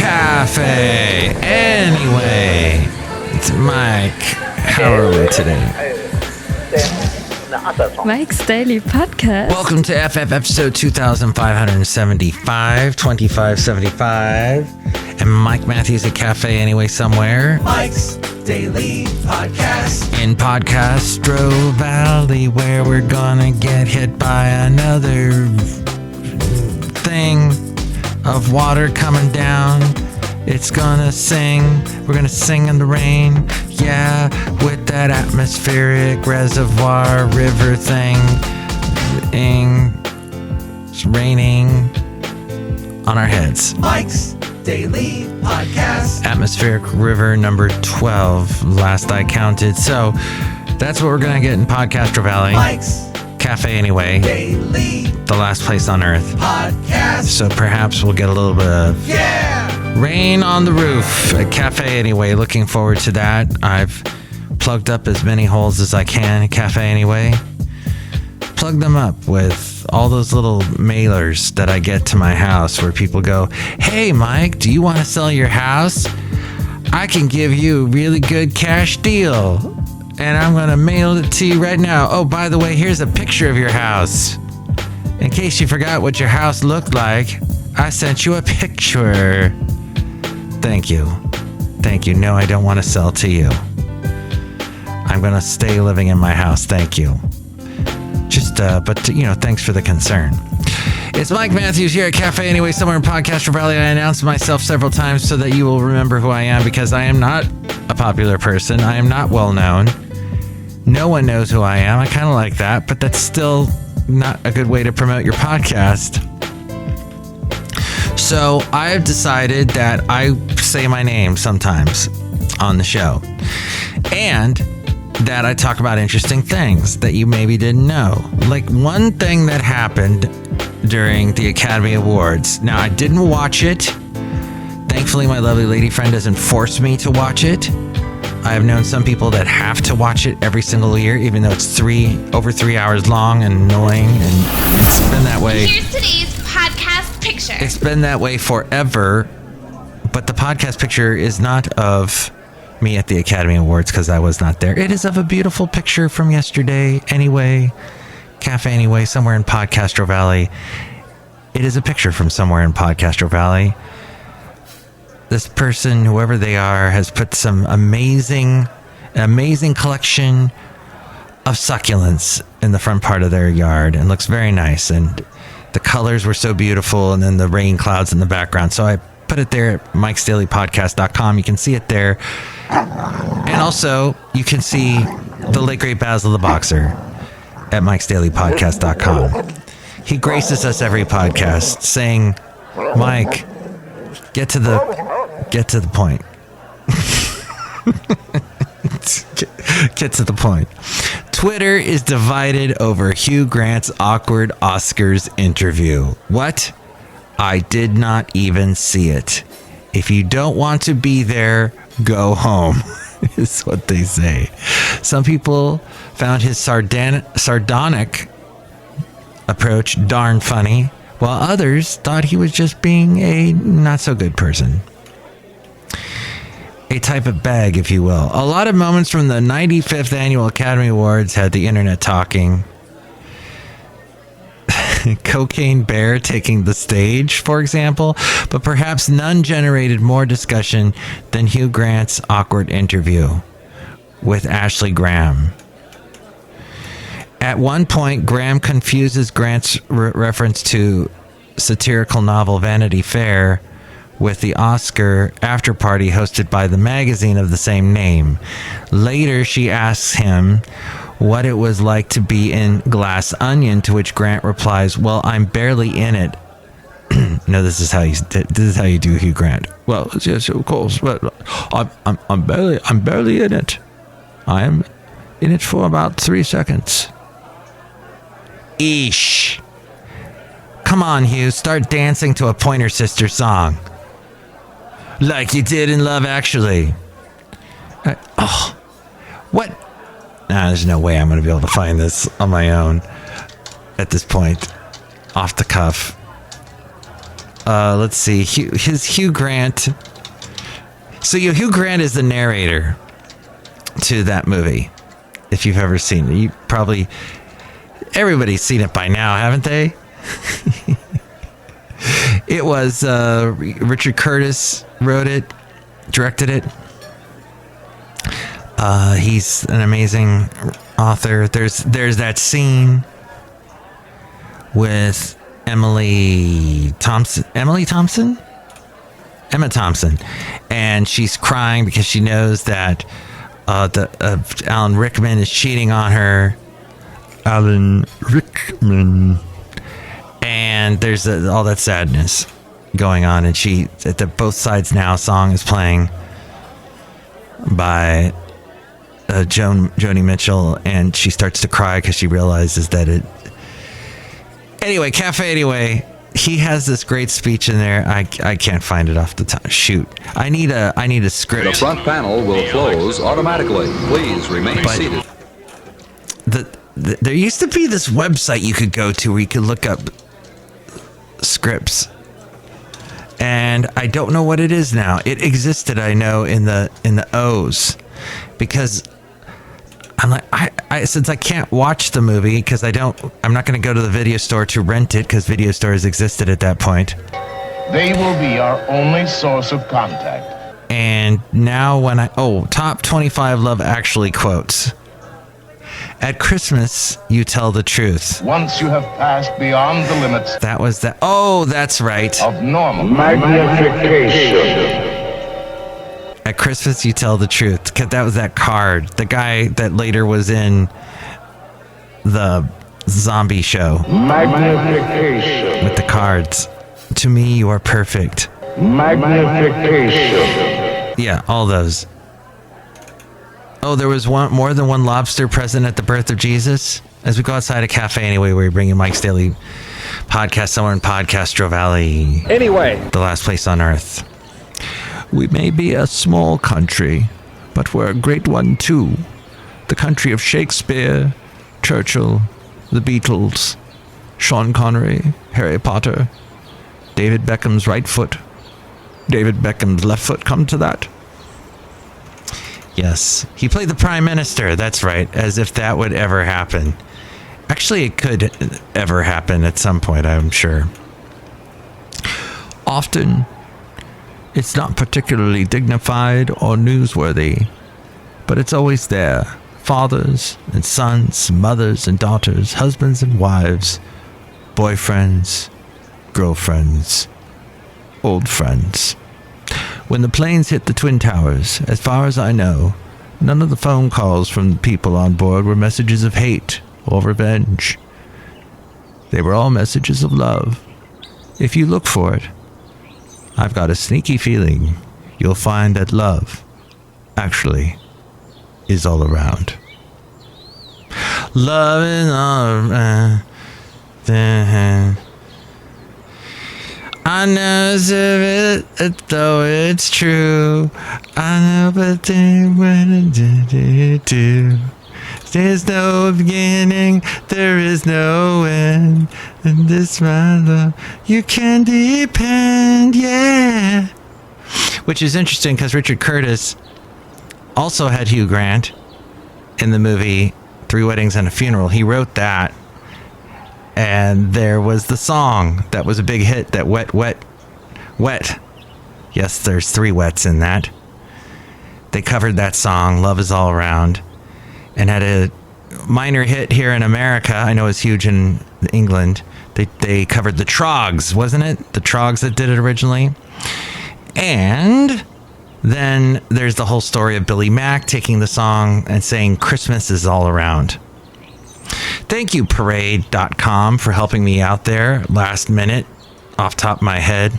Cafe. Anyway, it's Mike. How are we today? Mike's Daily Podcast. Welcome to FF episode 2575, 2575. And Mike Matthews at Cafe Anyway somewhere. Mike's Daily Podcast. In Podcastro Valley, where we're gonna get hit by another thing of water coming down. It's gonna sing. We're gonna sing in the rain. Yeah, with that atmospheric reservoir river thing. It's raining on our heads. Mike's Daily Podcast. Atmospheric river number 12, last I counted. So that's what we're gonna get in Podcastro Valley. Mike's Cafe Anyway. Daily The last place on earth. Podcast. So perhaps we'll get a little bit of rain on the roof at Cafe Anyway. Looking forward to that. I've plugged up as many holes as I can at Cafe Anyway. Plug them up with all those little mailers that I get to my house where people go, "Hey Mike, do you want to sell your house? I can give you a really good cash deal. And I'm going to mail it to you right now. Oh, by the way, here's a picture of your house. In case you forgot what your house looked like, I sent you a picture." Thank you. Thank you. No, I don't want to sell to you. I'm going to stay living in my house. Thank you. Thanks for the concern. It's Mike Matthews here at Cafe Anyway, somewhere in Podcastro Valley. I announced myself several times so that you will remember who I am, because I am not a popular person. I am not well known. No one knows who I am. I kind of like that, but that's still not a good way to promote your podcast. So I have decided that I say my name sometimes on the show, and that I talk about interesting things that you maybe didn't know. Like one thing that happened during the Academy Awards. Now, I didn't watch it. Thankfully, my lovely lady friend doesn't force me to watch it. I have known some people that have to watch it every single year, even though it's over 3 hours long and annoying, and it's been that way. Here's today's podcast picture. It's been that way forever, but the podcast picture is not of me at the Academy Awards because I was not there. It is of a beautiful picture from yesterday. Anyway, Cafe Anyway, somewhere in Podcastro Valley. It is a picture from somewhere in Podcastro Valley. This person, whoever they are, has put some amazing collection of succulents in the front part of their yard, and looks very nice. And the colors were so beautiful, and then the rain clouds in the background. So I put it there at mikesdailypodcast.com. You can see it there. And also, you can see the late great Basil the Boxer at mikesdailypodcast.com. He graces us every podcast saying, "Mike, get to the point." Get to the point. Twitter is divided over Hugh Grant's awkward Oscars interview. What? I did not even see it. If you don't want to be there, go home, is what they say. Some people found his sardonic approach darn funny, while others thought he was just being a not-so-good person. A type of bag, if you will. A lot of moments from the 95th Annual Academy Awards had the internet talking. Cocaine Bear taking the stage, for example, but perhaps none generated more discussion than Hugh Grant's awkward interview with Ashley Graham. At one point, Graham confuses Grant's reference to satirical novel Vanity Fair with the Oscar after party hosted by the magazine of the same name. Later, she asks him what it was like to be in Glass Onion, to which Grant replies, "Well, I'm barely in it." No, this is how you do Hugh Grant. Well, yes, of course, but I'm barely in it. I am in it for about 3 seconds. Eesh. Come on, Hugh, start dancing to a Pointer Sisters song. Like you did in Love Actually. What? Nah, there's no way I'm going to be able to find this on my own at this point. Off the cuff. let's see. Hugh Grant. So Hugh Grant is the narrator to that movie. If you've ever seen it, everybody's seen it by now, haven't they? It was Richard Curtis wrote it, directed it. He's an amazing author. There's that scene with Emma Thompson, and she's crying because she knows that Alan Rickman is cheating on her. Alan Rickman. And there's all that sadness going on, and at the Both Sides Now song is playing by Joni Mitchell, and she starts to cry because she realizes that it. Anyway, Cafe Anyway. He has this great speech in there. I can't find it off the top. Shoot, I need a script. The front panel will close automatically. Please remain seated. There used to be this website you could go to where you could look up scripts, and I don't know what it is now. It existed, I know, in the O's, because I'm like, I since I can't watch the movie because I'm not going to go to the video store to rent it because video stores existed at that point. They will be our only source of contact. And now top 25 Love Actually quotes. At Christmas, you tell the truth. Once you have passed beyond the limits. That was that. Oh, that's right. Of normal. Magnification. At Christmas, you tell the truth. Cause that was that card. The guy that later was in the zombie show. Magnification. With the cards. To me, you are perfect. Magnification. Yeah, all those. Oh, there was more than one lobster present at the birth of Jesus. As we go outside a cafe anyway, where we bring you Mike's Daily Podcast somewhere in Podcastro Valley. Anyway. The last place on earth. We may be a small country, but we're a great one too. The country of Shakespeare, Churchill, the Beatles, Sean Connery, Harry Potter, David Beckham's right foot, David Beckham's left foot, come to that. Yes, he played the Prime Minister, that's right, as if that would ever happen. Actually, it could ever happen at some point, I'm sure. Often, it's not particularly dignified or newsworthy, but it's always there. Fathers and sons, mothers and daughters, husbands and wives, boyfriends, girlfriends, old friends. When the planes hit the Twin Towers, as far as I know, none of the phone calls from the people on board were messages of hate or revenge. They were all messages of love. If you look for it, I've got a sneaky feeling you'll find that love actually is all around. Love is all around. I know though it's true. I know, but then when I do. There's no beginning, there is no end. And this my love, you can depend, yeah. Which is interesting because Richard Curtis also had Hugh Grant in the movie 3 Weddings and a Funeral. He wrote that. And there was the song that was a big hit, that Wet, Wet, Wet. Yes, there's 3 wets in that. They covered that song, Love Is All Around, and had a minor hit here in America. I know it's huge in England. They covered the Trogs, wasn't it? The Trogs that did it originally. And then there's the whole story of Billy Mack taking the song and saying Christmas is all around. Thank you, Parade.com, for helping me out there last minute, off top of my head,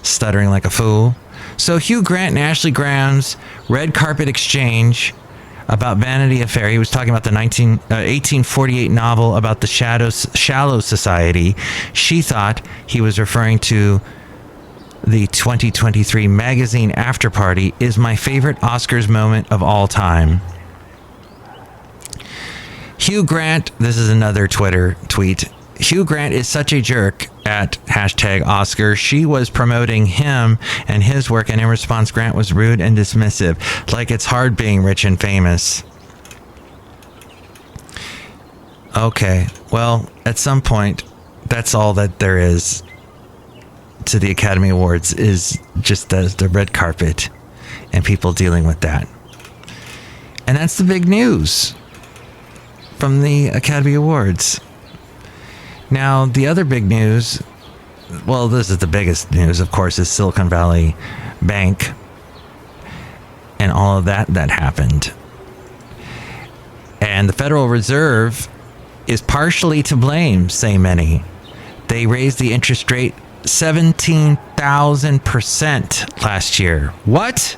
stuttering like a fool. So Hugh Grant and Ashley Graham's red carpet exchange about Vanity Fair. He was talking about the 1848 novel about the Shallow Society. She thought he was referring to the 2023 magazine after party. Is my favorite Oscars moment of all time. Hugh Grant, this is another Twitter tweet. Hugh Grant is such a jerk at hashtag Oscar. She was promoting him and his work, and in response, Grant was rude and dismissive. Like it's hard being rich and famous. Okay, well, at some point, that's all that there is to the Academy Awards, is just the red carpet and people dealing with that. And that's the big news from the Academy Awards. Now, the other big news, well, this is the biggest news, of course, is Silicon Valley Bank and all of that happened. And the Federal Reserve is partially to blame, say many. They raised the interest rate 17,000% last year. What?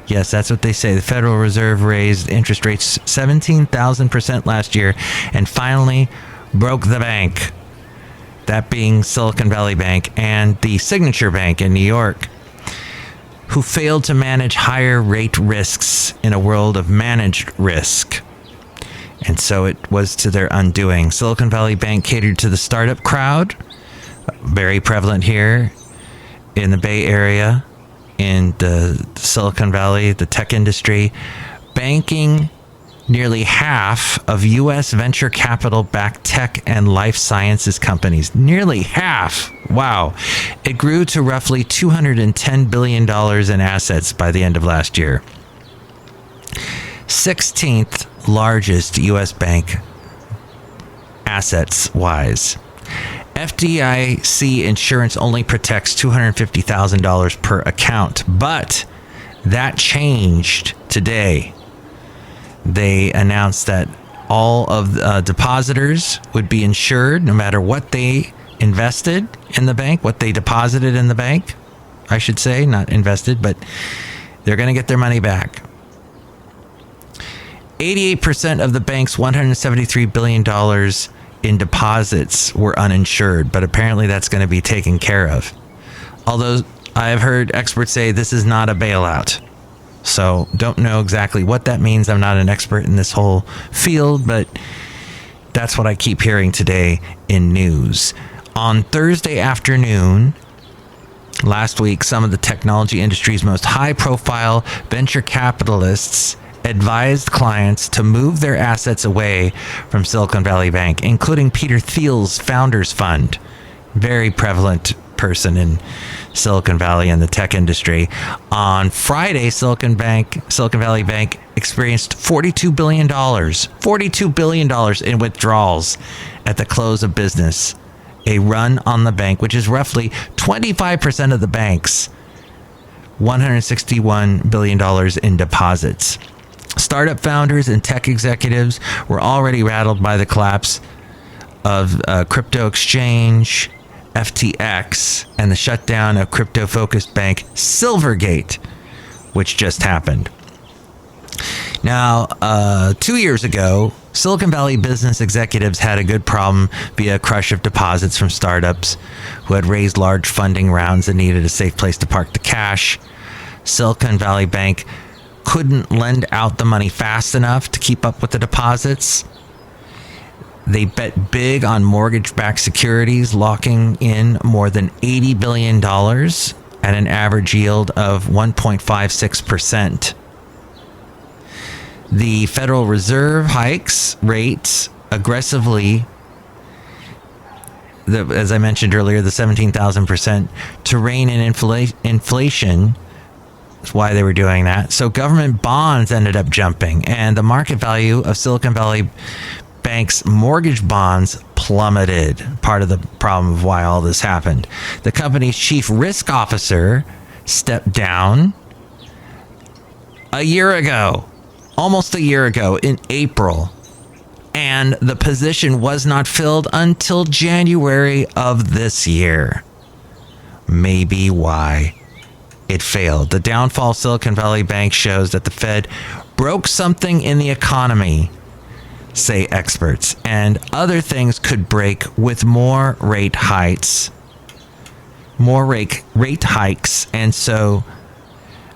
Yes, that's what they say. The Federal Reserve raised interest rates 17,000% last year and finally broke the bank. That being Silicon Valley Bank and the Signature Bank in New York, who failed to manage higher rate risks in a world of managed risk. And so it was to their undoing. Silicon Valley Bank catered to the startup crowd, very prevalent here in the Bay Area, in the Silicon Valley, the tech industry, banking nearly half of U.S. venture capital-backed tech and life sciences companies. Nearly half. Wow. It grew to roughly $210 billion in assets by the end of last year. 16th largest U.S. bank assets-wise. FDIC insurance only protects $250,000 per account, but that changed today. They announced that all of the depositors would be insured no matter what they invested in the bank, what they deposited in the bank, I should say, not invested, but they're going to get their money back. 88% of the bank's $173 billion in deposits were uninsured, but apparently that's going to be taken care of. Although I've heard experts say this is not a bailout. So don't know exactly what that means. I'm not an expert in this whole field, but that's what I keep hearing today in news. On Thursday afternoon, last week, some of the technology industry's most high-profile venture capitalists advised clients to move their assets away from Silicon Valley Bank, including Peter Thiel's Founders Fund, very prevalent person in Silicon Valley and the tech industry. On Friday, Silicon Valley Bank experienced $42 billion in withdrawals at the close of business, a run on the bank, which is roughly 25% of the bank's $161 billion in deposits. Startup founders and tech executives were already rattled by the collapse of crypto exchange FTX and the shutdown of crypto-focused bank Silvergate, which just happened. Now, 2 years ago, Silicon Valley business executives had a good problem via a crush of deposits from startups who had raised large funding rounds and needed a safe place to park the cash. Silicon Valley Bank couldn't lend out the money fast enough to keep up with the deposits. They bet big on mortgage-backed securities, locking in more than $80 billion at an average yield of 1.56%. The Federal Reserve hikes rates aggressively, as I mentioned earlier, the 17,000% to rein in inflation. That's why they were doing that. So government bonds ended up jumping, and the market value of Silicon Valley Bank's mortgage bonds plummeted. Part of the problem of why all this happened. The company's chief risk officer stepped down almost a year ago in April, and the position was not filled until January of this year. Maybe why it failed. The downfall of Silicon Valley Bank shows that the Fed broke something in the economy, say experts, and other things could break with more rate hikes. And so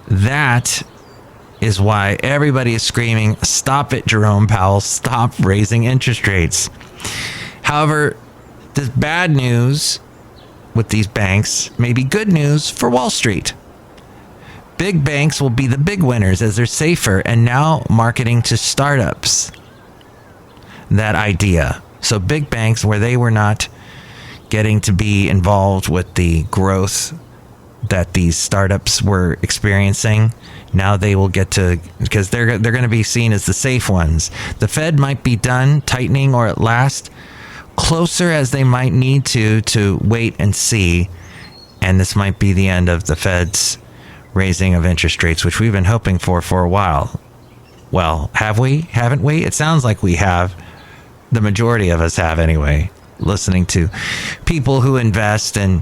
that is why everybody is screaming, stop it, Jerome Powell, stop raising interest rates. However, This bad news with these banks may be good news for Wall Street. Big banks will be the big winners as they're safer and now marketing to startups that idea. So big banks, where they were not getting to be involved with the growth that these startups were experiencing, now they will get to, because they're going to be seen as the safe ones. The Fed might be done tightening, or at last closer as they might need to wait and see. And this might be the end of the Fed's raising of interest rates, which we've been hoping for a while. Well, have we? Haven't we? It sounds like we have. The majority of us have anyway, listening to people who invest and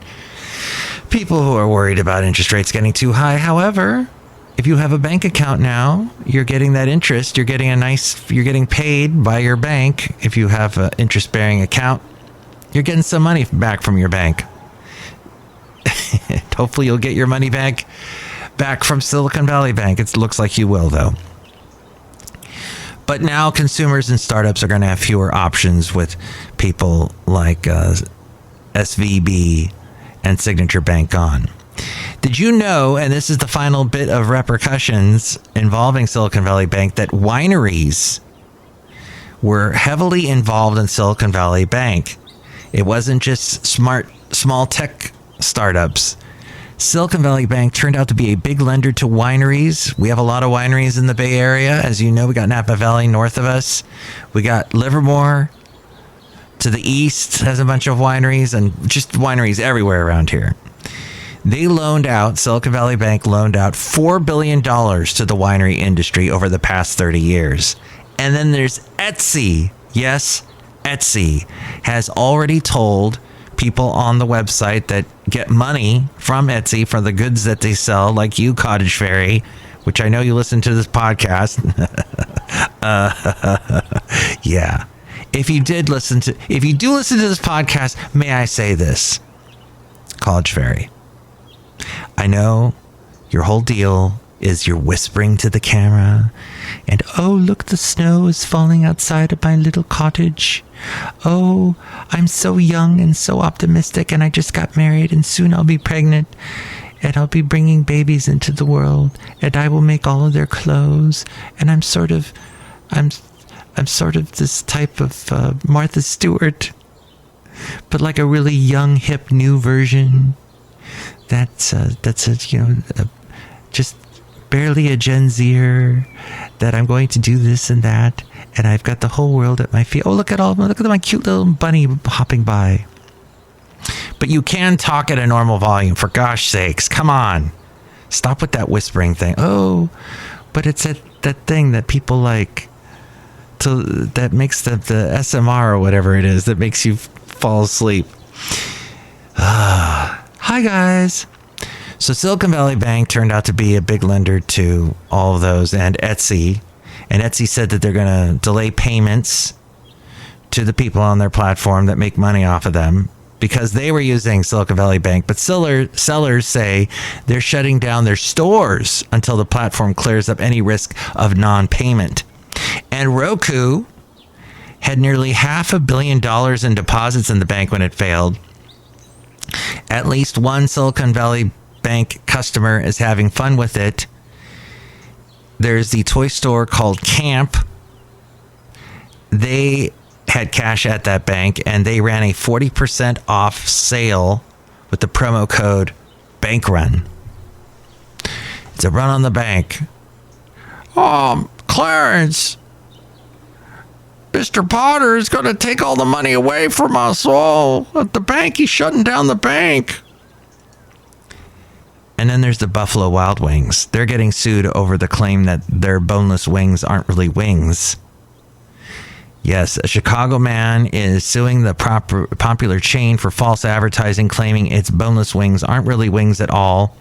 people who are worried about interest rates getting too high. However, if you have a bank account now, you're getting that interest. You're getting paid by your bank. If you have an interest-bearing account, you're getting some money back from your bank. Hopefully you'll get your money back from Silicon Valley Bank. It looks like you will, though. But now consumers and startups are going to have fewer options with people like SVB and Signature Bank gone. Did you know, and this is the final bit of repercussions involving Silicon Valley Bank, that wineries were heavily involved in Silicon Valley Bank? It wasn't just small tech startups. Silicon Valley Bank turned out to be a big lender to wineries. We have a lot of wineries in the Bay Area. As you know, we got Napa Valley north of us. We got Livermore to the east, has a bunch of wineries, and just wineries everywhere around here. Silicon Valley Bank loaned out $4 billion to the winery industry over the past 30 years. And then there's Etsy. Yes, Etsy has already told people on the website that get money from Etsy for the goods that they sell, like you, Cottage Fairy, which I know you listen to this podcast. Yeah. If you do listen to this podcast, may I say this, College Fairy? I know your whole deal is you're whispering to the camera and, oh, look, the snow is falling outside of my little cottage. Oh, I'm so young and so optimistic, and I just got married, and soon I'll be pregnant, and I'll be bringing babies into the world, and I will make all of their clothes, and I'm sort of this type of Martha Stewart, but like a really young, hip, new version. That's just barely a Gen Zer, that I'm going to do this and that, and I've got the whole world at my feet. Oh, look at my cute little bunny hopping by. But you can talk at a normal volume, for gosh sakes. Come on. Stop with that whispering thing. Oh, but it's that thing that people like, that makes the SMR or whatever it is, that makes you fall asleep. Hi, guys. So Silicon Valley Bank turned out to be a big lender to all of those, and Etsy. And Etsy said that they're going to delay payments to the people on their platform that make money off of them because they were using Silicon Valley Bank. But sellers say they're shutting down their stores until the platform clears up any risk of non-payment. And Roku had nearly $500 million in deposits in the bank when it failed. At least one Silicon Valley Bank customer is having fun with it. There's the toy store called Camp. They had cash at that bank, and they ran a 40% off sale with the promo code BANKRUN. It's a run on the bank. Clarence, Mr. Potter is going to take all the money away from us all at the bank. He's shutting down the bank. And then there's the Buffalo Wild Wings. They're getting sued over the claim that their boneless wings aren't really wings. Yes, a Chicago man is suing the popular chain for false advertising, claiming its boneless wings aren't really wings at all.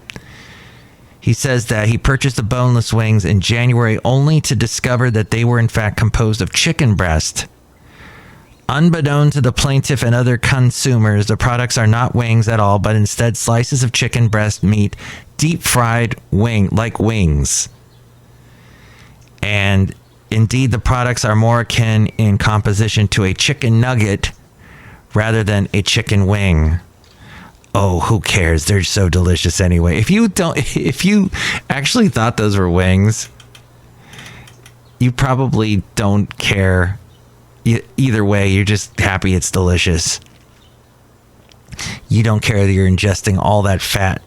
He says that he purchased the boneless wings in January only to discover that they were in fact composed of chicken breast. Unbeknown to the plaintiff and other consumers, the products are not wings at all, but instead slices of chicken breast meat, deep fried like wings. And indeed, the products are more akin in composition to a chicken nugget rather than a chicken wing. Oh, who cares? They're so delicious anyway. If you actually thought those were wings, you probably don't care. Either way, you're just happy it's delicious. You don't care that you're ingesting all that fat,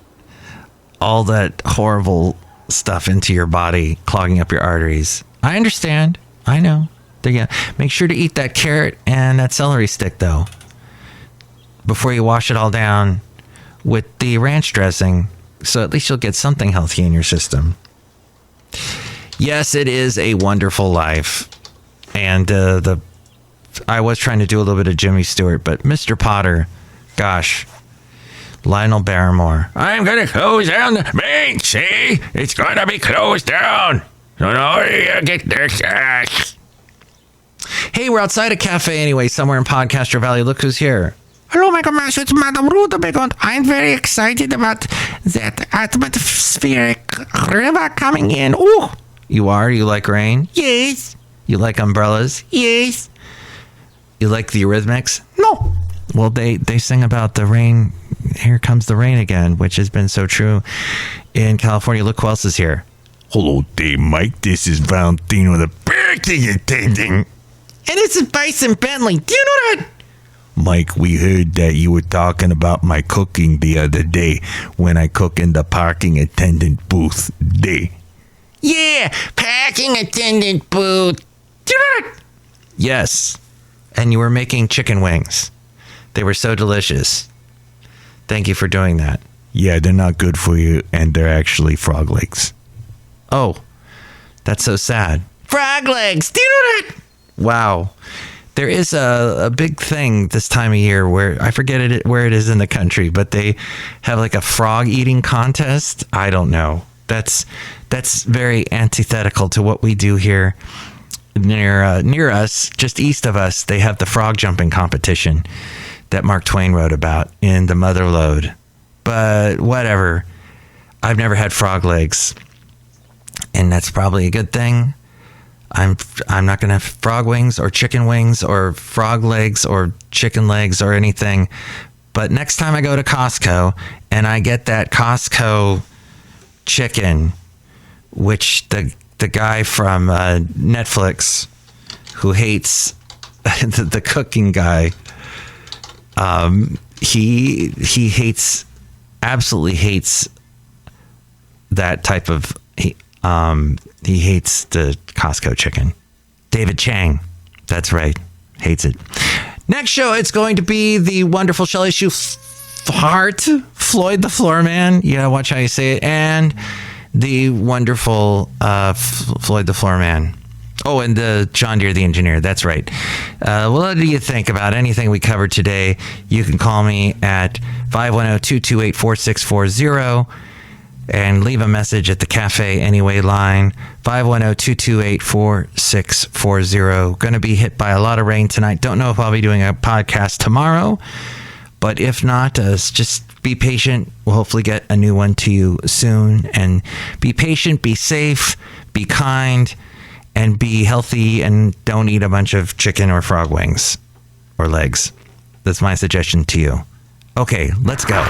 all that horrible stuff into your body, clogging up your arteries. I understand. I know. Make sure to eat that carrot and that celery stick, though, before you wash it all down with the ranch dressing, so at least you'll get something healthy in your system. Yes, it is a wonderful life. And I was trying to do a little bit of Jimmy Stewart, but Mr. Potter, gosh, Lionel Barrymore. I'm going to close down the bank, see? It's going to be closed down. So now you get this. Hey, we're outside a cafe anyway, somewhere in Podcaster Valley. Look who's here. Hello, my gosh, it's Madame Rootabega, and I'm very excited about that atmospheric river coming in. Oh, you are? You like rain? Yes. You like umbrellas? Yes. You like the Eurythmics? No. Well, they sing about the rain. Here comes the rain again, which has been so true in California. Look who else is here. Hello, Dave Mike. This is Valentino, the birthday attending. And this is Bison Bentley. Do you know that? Mike, we heard that you were talking about my cooking the other day when I cook in the parking attendant booth day. Yeah, parking attendant booth. Do you know that? Yes. And you were making chicken wings. They were so delicious. Thank you for doing that. Yeah, they're not good for you, and they're actually frog legs. Oh, that's so sad. Frog legs! Do you know that? Wow. There is a big thing this time of year where, I forget where it is in the country, but they have like a frog eating contest. I don't know. That's very antithetical to what we do here near us, just east of us. They have the frog jumping competition that Mark Twain wrote about in The Motherlode. But whatever. I've never had frog legs, and that's probably a good thing. I'm not going to have frog wings or chicken wings or frog legs or chicken legs or anything. But next time I go to Costco and I get that Costco chicken, which the guy from Netflix who hates the cooking guy, he absolutely hates that type of... He hates the Costco chicken. David Chang. That's right. Hates it. Next show, it's going to be the wonderful Chely Shoehart, Floyd the Floorman. You gotta watch how you say it. And the wonderful Floyd the Floorman. Oh, and the John Deere the engineer. That's right. What do you think about anything we covered today? You can call me at 510-228-4640. And leave a message at the Cafe Anyway line, 510-228-4640. Going to be hit by a lot of rain tonight. Don't know if I'll be doing a podcast tomorrow, but if not, just be patient. We'll hopefully get a new one to you soon. And be patient, be safe, be kind, and be healthy, and don't eat a bunch of chicken or frog wings or legs. That's my suggestion to you. Okay, let's go.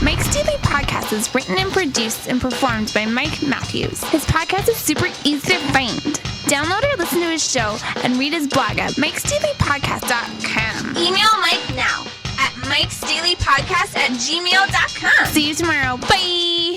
Mike's Daily Podcast is written and produced and performed by Mike Matthews. His podcast is super easy to find. Download or listen to his show and read his blog at mikesdailypodcast.com. Email Mike now at mikesdailypodcast@gmail.com. See you tomorrow. Bye.